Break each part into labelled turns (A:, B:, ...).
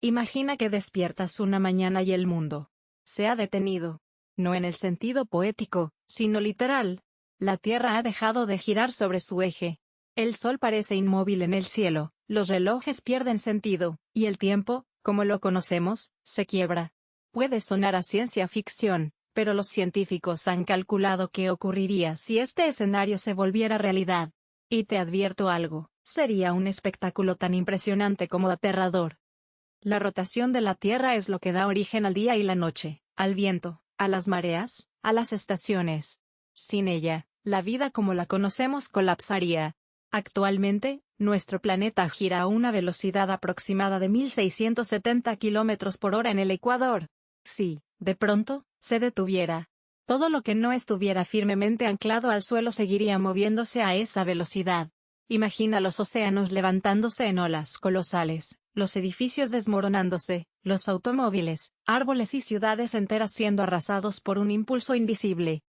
A: Imagina que despiertas una mañana y el mundo se ha detenido. No en el sentido poético, sino literal. La Tierra ha dejado de girar sobre su eje. El Sol parece inmóvil en el cielo, los relojes pierden sentido, y el tiempo, como lo conocemos, se quiebra. Puede sonar a ciencia ficción, pero los científicos han calculado qué ocurriría si este escenario se volviera realidad. Y te advierto algo, sería un espectáculo tan impresionante como aterrador. La rotación de la Tierra es lo que da origen al día y la noche, al viento, a las mareas, a las estaciones. Sin ella, la vida como la conocemos colapsaría. Actualmente, nuestro planeta gira a una velocidad aproximada de 1670 kilómetros por hora en el Ecuador. Si, de pronto, se detuviera, todo lo que no estuviera firmemente anclado al suelo seguiría moviéndose a esa velocidad. Imagina los océanos levantándose en olas colosales, los edificios desmoronándose, los automóviles, árboles y ciudades enteras siendo arrasados por un impulso invisible.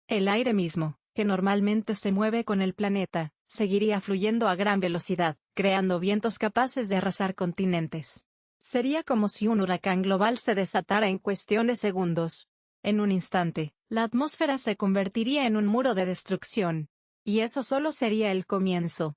A: El aire mismo, que normalmente se mueve con el planeta, seguiría fluyendo a gran velocidad, creando vientos capaces de arrasar continentes. Sería como si un huracán global se desatara en cuestión de segundos. En un instante, la atmósfera se convertiría en un muro de destrucción. Y eso solo sería el comienzo.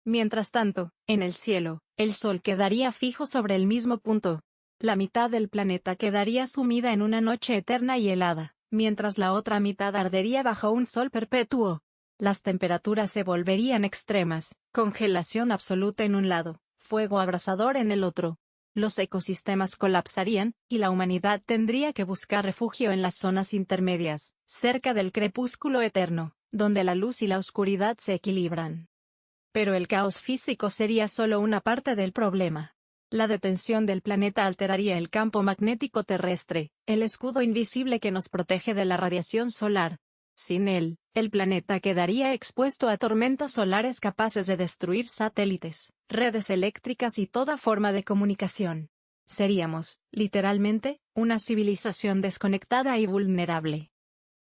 A: Mientras tanto, en el cielo, el Sol quedaría fijo sobre el mismo punto. La mitad del planeta quedaría sumida en una noche eterna y helada, mientras la otra mitad ardería bajo un sol perpetuo. Las temperaturas se volverían extremas, congelación absoluta en un lado, fuego abrasador en el otro. Los ecosistemas colapsarían, y la humanidad tendría que buscar refugio en las zonas intermedias, cerca del crepúsculo eterno, donde la luz y la oscuridad se equilibran. Pero el caos físico sería solo una parte del problema. La detención del planeta alteraría el campo magnético terrestre, el escudo invisible que nos protege de la radiación solar. Sin él, el planeta quedaría expuesto a tormentas solares capaces de destruir satélites, redes eléctricas y toda forma de comunicación. Seríamos, literalmente, una civilización desconectada y vulnerable.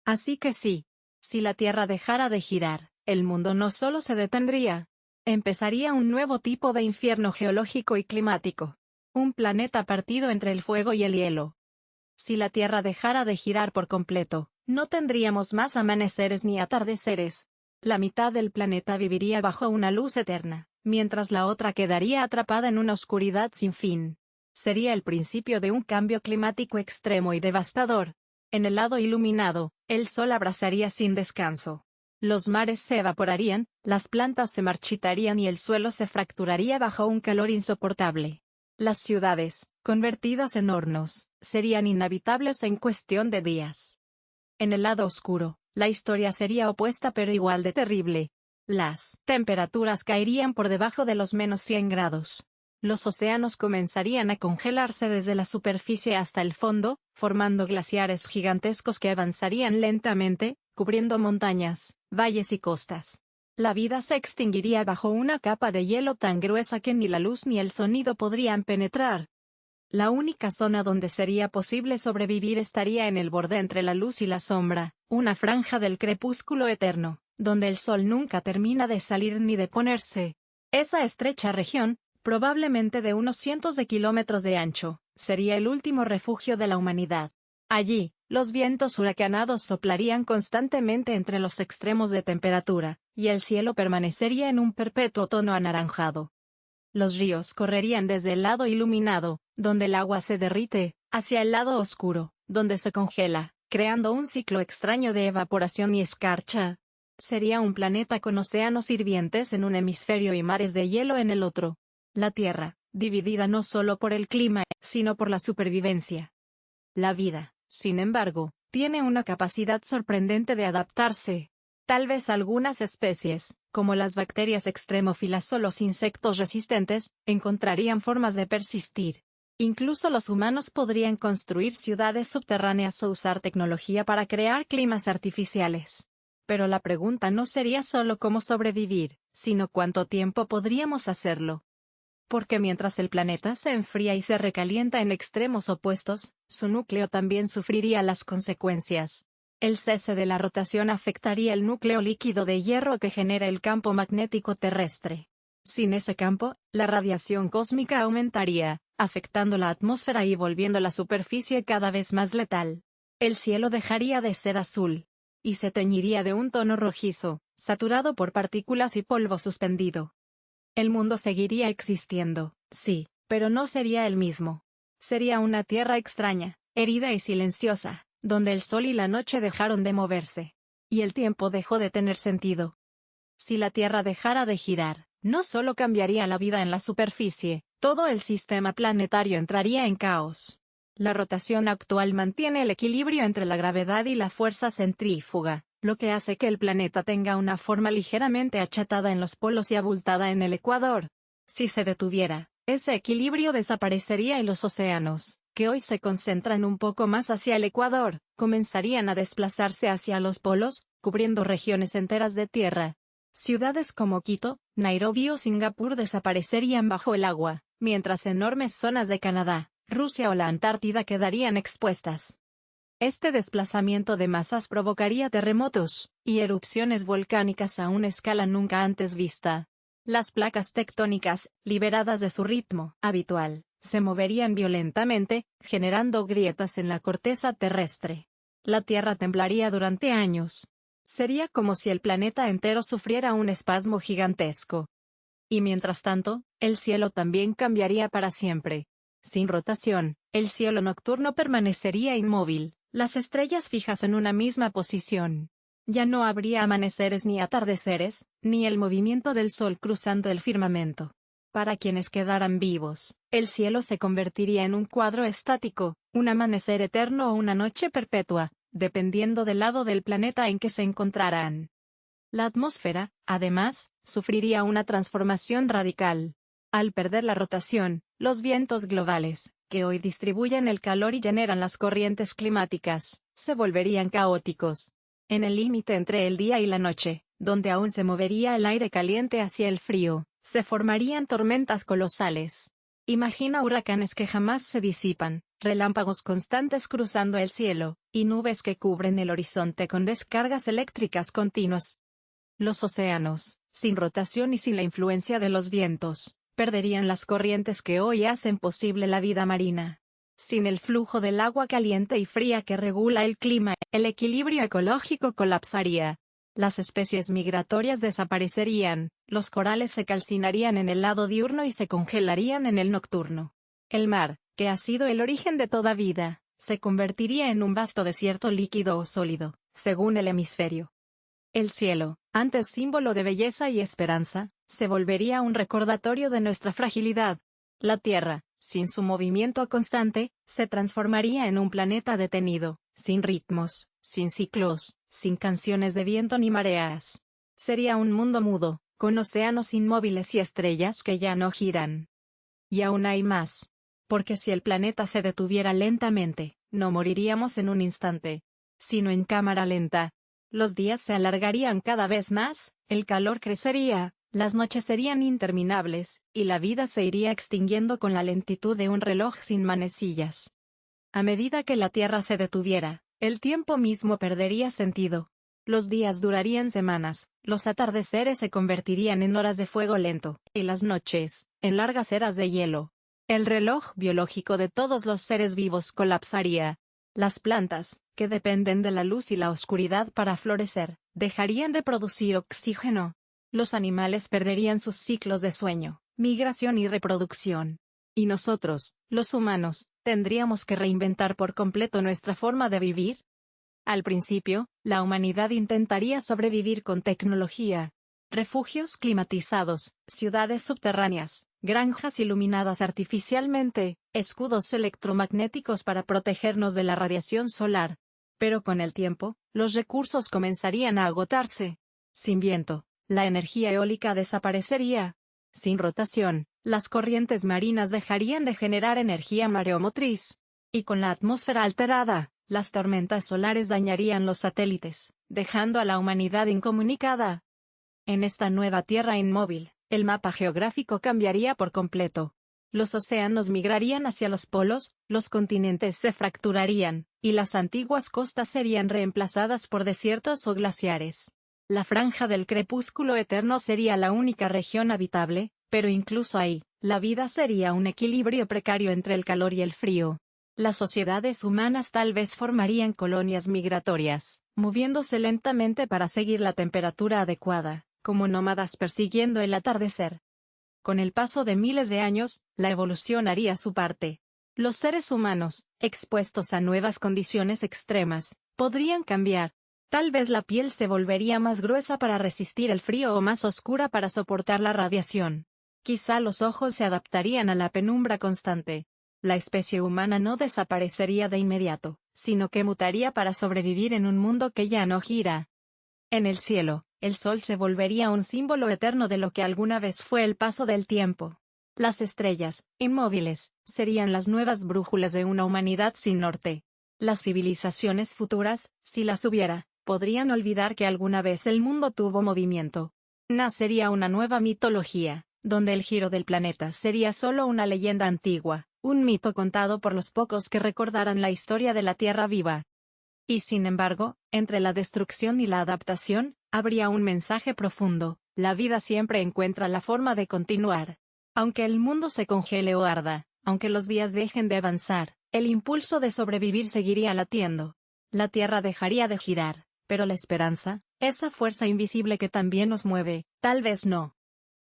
A: Así que sí, si la Tierra dejara de girar, el mundo no solo se detendría, empezaría un nuevo tipo de infierno geológico y climático. Un planeta partido entre el fuego y el hielo. Si la Tierra dejara de girar por completo, no tendríamos más amaneceres ni atardeceres. La mitad del planeta viviría bajo una luz eterna, mientras la otra quedaría atrapada en una oscuridad sin fin. Sería el principio de un cambio climático extremo y devastador. En el lado iluminado, el sol abrasaría sin descanso. Los mares se evaporarían, las plantas se marchitarían y el suelo se fracturaría bajo un calor insoportable. Las ciudades, convertidas en hornos, serían inhabitables en cuestión de días. En el lado oscuro, la historia sería opuesta pero igual de terrible. Las temperaturas caerían por debajo de los -100 grados. Los océanos comenzarían a congelarse desde la superficie hasta el fondo, formando glaciares gigantescos que avanzarían lentamente, cubriendo montañas, valles y costas. La vida se extinguiría bajo una capa de hielo tan gruesa que ni la luz ni el sonido podrían penetrar. La única zona donde sería posible sobrevivir estaría en el borde entre la luz y la sombra, una franja del crepúsculo eterno, donde el sol nunca termina de salir ni de ponerse. Esa estrecha región, probablemente de unos cientos de kilómetros de ancho, sería el último refugio de la humanidad. Allí, los vientos huracanados soplarían constantemente entre los extremos de temperatura, y el cielo permanecería en un perpetuo tono anaranjado. Los ríos correrían desde el lado iluminado, donde el agua se derrite, hacia el lado oscuro, donde se congela, creando un ciclo extraño de evaporación y escarcha. Sería un planeta con océanos hirvientes en un hemisferio y mares de hielo en el otro. La Tierra, dividida no solo por el clima, sino por la supervivencia. La vida, sin embargo, tiene una capacidad sorprendente de adaptarse. Tal vez algunas especies, como las bacterias extremófilas o los insectos resistentes, encontrarían formas de persistir. Incluso los humanos podrían construir ciudades subterráneas o usar tecnología para crear climas artificiales. Pero la pregunta no sería solo cómo sobrevivir, sino cuánto tiempo podríamos hacerlo. Porque mientras el planeta se enfría y se recalienta en extremos opuestos, su núcleo también sufriría las consecuencias. El cese de la rotación afectaría el núcleo líquido de hierro que genera el campo magnético terrestre. Sin ese campo, la radiación cósmica aumentaría, afectando la atmósfera y volviendo la superficie cada vez más letal. El cielo dejaría de ser azul, y se teñiría de un tono rojizo, saturado por partículas y polvo suspendido. El mundo seguiría existiendo, sí, pero no sería el mismo. Sería una tierra extraña, herida y silenciosa, donde el sol y la noche dejaron de moverse. Y el tiempo dejó de tener sentido. Si la Tierra dejara de girar, no solo cambiaría la vida en la superficie, todo el sistema planetario entraría en caos. La rotación actual mantiene el equilibrio entre la gravedad y la fuerza centrífuga, lo que hace que el planeta tenga una forma ligeramente achatada en los polos y abultada en el ecuador. Si se detuviera, ese equilibrio desaparecería y los océanos, que hoy se concentran un poco más hacia el ecuador, comenzarían a desplazarse hacia los polos, cubriendo regiones enteras de tierra. Ciudades como Quito, Nairobi o Singapur desaparecerían bajo el agua, mientras enormes zonas de Canadá, Rusia o la Antártida quedarían expuestas. Este desplazamiento de masas provocaría terremotos y erupciones volcánicas a una escala nunca antes vista. Las placas tectónicas, liberadas de su ritmo habitual, se moverían violentamente, generando grietas en la corteza terrestre. La Tierra temblaría durante años. Sería como si el planeta entero sufriera un espasmo gigantesco. Y mientras tanto, el cielo también cambiaría para siempre. Sin rotación, el cielo nocturno permanecería inmóvil, las estrellas fijas en una misma posición. Ya no habría amaneceres ni atardeceres, ni el movimiento del sol cruzando el firmamento. Para quienes quedaran vivos, el cielo se convertiría en un cuadro estático, un amanecer eterno o una noche perpetua, dependiendo del lado del planeta en que se encontraran. La atmósfera, además, sufriría una transformación radical. Al perder la rotación, los vientos globales, que hoy distribuyen el calor y generan las corrientes climáticas, se volverían caóticos. En el límite entre el día y la noche, donde aún se movería el aire caliente hacia el frío, se formarían tormentas colosales. Imagina huracanes que jamás se disipan, relámpagos constantes cruzando el cielo, y nubes que cubren el horizonte con descargas eléctricas continuas. Los océanos, sin rotación y sin la influencia de los vientos, perderían las corrientes que hoy hacen posible la vida marina. Sin el flujo del agua caliente y fría que regula el clima, el equilibrio ecológico colapsaría. Las especies migratorias desaparecerían, los corales se calcinarían en el lado diurno y se congelarían en el nocturno. El mar, que ha sido el origen de toda vida, se convertiría en un vasto desierto líquido o sólido, según el hemisferio. El cielo, antes símbolo de belleza y esperanza, se volvería un recordatorio de nuestra fragilidad. La Tierra, sin su movimiento constante, se transformaría en un planeta detenido, sin ritmos, sin ciclos, sin canciones de viento ni mareas. Sería un mundo mudo, con océanos inmóviles y estrellas que ya no giran. Y aún hay más. Porque si el planeta se detuviera lentamente, no moriríamos en un instante, sino en cámara lenta. Los días se alargarían cada vez más, el calor crecería, las noches serían interminables, y la vida se iría extinguiendo con la lentitud de un reloj sin manecillas. A medida que la Tierra se detuviera, el tiempo mismo perdería sentido. Los días durarían semanas, los atardeceres se convertirían en horas de fuego lento, y las noches, en largas eras de hielo. El reloj biológico de todos los seres vivos colapsaría. Las plantas, que dependen de la luz y la oscuridad para florecer, dejarían de producir oxígeno. Los animales perderían sus ciclos de sueño, migración y reproducción. Y nosotros, los humanos, tendríamos que reinventar por completo nuestra forma de vivir. Al principio, la humanidad intentaría sobrevivir con tecnología. Refugios climatizados, ciudades subterráneas, granjas iluminadas artificialmente, escudos electromagnéticos para protegernos de la radiación solar. Pero con el tiempo, los recursos comenzarían a agotarse. Sin viento, la energía eólica desaparecería. Sin rotación, las corrientes marinas dejarían de generar energía mareomotriz. Y con la atmósfera alterada, las tormentas solares dañarían los satélites, dejando a la humanidad incomunicada. En esta nueva Tierra inmóvil, el mapa geográfico cambiaría por completo. Los océanos migrarían hacia los polos, los continentes se fracturarían, y las antiguas costas serían reemplazadas por desiertos o glaciares. La franja del crepúsculo eterno sería la única región habitable, pero incluso ahí, la vida sería un equilibrio precario entre el calor y el frío. Las sociedades humanas tal vez formarían colonias migratorias, moviéndose lentamente para seguir la temperatura adecuada, como nómadas persiguiendo el atardecer. Con el paso de miles de años, la evolución haría su parte. Los seres humanos, expuestos a nuevas condiciones extremas, podrían cambiar. Tal vez la piel se volvería más gruesa para resistir el frío o más oscura para soportar la radiación. Quizá los ojos se adaptarían a la penumbra constante. La especie humana no desaparecería de inmediato, sino que mutaría para sobrevivir en un mundo que ya no gira. En el cielo, el sol se volvería un símbolo eterno de lo que alguna vez fue el paso del tiempo. Las estrellas, inmóviles, serían las nuevas brújulas de una humanidad sin norte. Las civilizaciones futuras, si las hubiera, podrían olvidar que alguna vez el mundo tuvo movimiento. Nacería una nueva mitología, donde el giro del planeta sería solo una leyenda antigua, un mito contado por los pocos que recordaran la historia de la Tierra viva. Y sin embargo, entre la destrucción y la adaptación, habría un mensaje profundo: la vida siempre encuentra la forma de continuar. Aunque el mundo se congele o arda, aunque los días dejen de avanzar, el impulso de sobrevivir seguiría latiendo. La Tierra dejaría de girar, pero la esperanza, esa fuerza invisible que también nos mueve, tal vez no.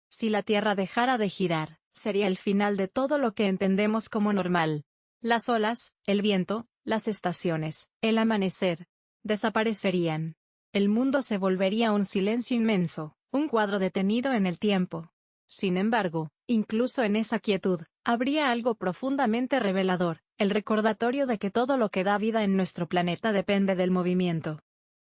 A: Si la Tierra dejara de girar, sería el final de todo lo que entendemos como normal. Las olas, el viento, las estaciones, el amanecer, desaparecerían. El mundo se volvería un silencio inmenso, un cuadro detenido en el tiempo. Sin embargo, incluso en esa quietud, habría algo profundamente revelador, el recordatorio de que todo lo que da vida en nuestro planeta depende del movimiento.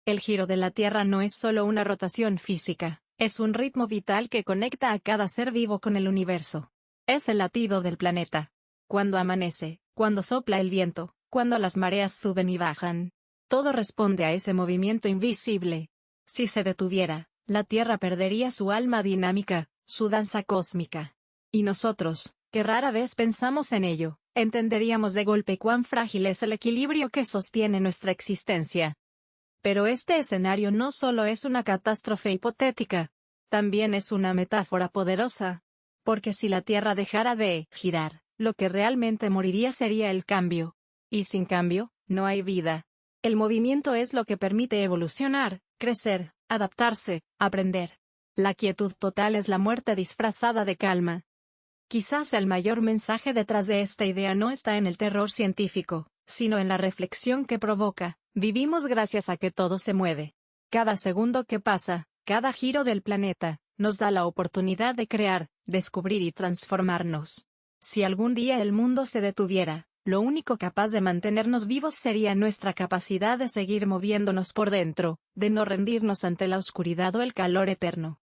A: El giro de la Tierra no es solo una rotación física, es un ritmo vital que conecta a cada ser vivo con el universo. Es el latido del planeta. Cuando amanece, cuando sopla el viento, cuando las mareas suben y bajan. Todo responde a ese movimiento invisible. Si se detuviera, la Tierra perdería su alma dinámica, su danza cósmica. Y nosotros, que rara vez pensamos en ello, entenderíamos de golpe cuán frágil es el equilibrio que sostiene nuestra existencia. Pero este escenario no solo es una catástrofe hipotética, también es una metáfora poderosa. Porque si la Tierra dejara de girar, lo que realmente moriría sería el cambio. Y sin cambio, no hay vida. El movimiento es lo que permite evolucionar, crecer, adaptarse, aprender. La quietud total es la muerte disfrazada de calma. Quizás el mayor mensaje detrás de esta idea no está en el terror científico, sino en la reflexión que provoca. Vivimos gracias a que todo se mueve. Cada segundo que pasa, cada giro del planeta, nos da la oportunidad de crear, descubrir y transformarnos. Si algún día el mundo se detuviera, lo único capaz de mantenernos vivos sería nuestra capacidad de seguir moviéndonos por dentro, de no rendirnos ante la oscuridad o el calor eterno.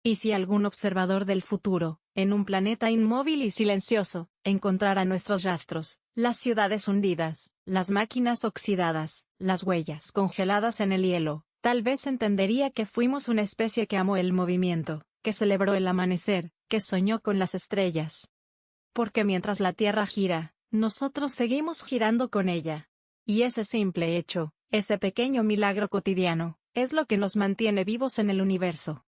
A: Y si algún observador del futuro, en un planeta inmóvil y silencioso, encontrara nuestros rastros, las ciudades hundidas, las máquinas oxidadas, las huellas congeladas en el hielo, tal vez entendería que fuimos una especie que amó el movimiento, que celebró el amanecer, que soñó con las estrellas. Porque mientras la Tierra gira, nosotros seguimos girando con ella. Y ese simple hecho, ese pequeño milagro cotidiano, es lo que nos mantiene vivos en el universo.